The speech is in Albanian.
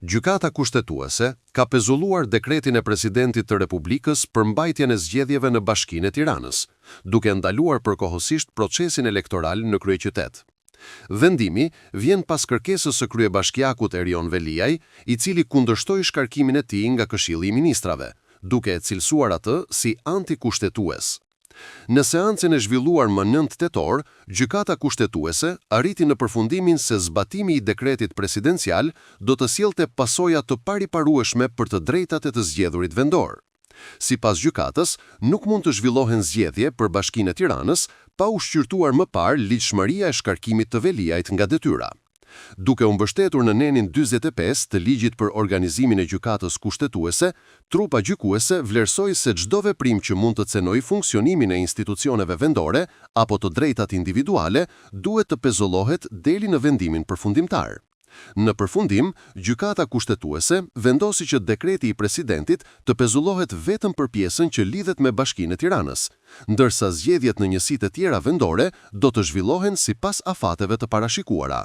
Gjykata kushtetuese ka pezulluar dekretin e presidentit të Republikës për mbajtjen e zgjedhjeve në Bashkinë e Tiranës, duke ndaluar përkohësisht procesin elektoral në kryeqytet. Vendimi vjen pas kërkesës së kryebashkiakut Erion Veliaj, i cili kundërshtoi shkarkimin e tij nga Këshilli i Ministrave, duke e cilësuar atë si antikushtetues. Në seancën e zhvilluar më 9 tetor, gjykata kushtetuese arriti në përfundimin se zbatimi i dekretit presidencial do të sjellte pasoja të pariparueshme për të drejtat e të zgjedhurit vendor. Sipas gjykatës, nuk mund të zhvillohen zgjedhje për Bashkinë e Tiranës pa u shqyrtuar më parë ligjshmëria e shkarkimit të Veliajt nga detyra. Duke u mbështetur në nenin 45 të ligjit për organizimin e gjykatës kushtetuese, trupa gjykuese vlerësoi se çdo veprim që mund të cenojë funksionimin e institucioneve vendore apo të drejtat individuale duhet të pezullohet deri në vendimin përfundimtar. Në përfundim, gjykata kushtetuese vendosi që dekreti i presidentit të pezullohet vetëm për pjesën që lidhet me Bashkinë e Tiranës, ndërsa zgjedhjet në njësitë të tjera vendore do të zhvillohen sipas afateve të parashikuara.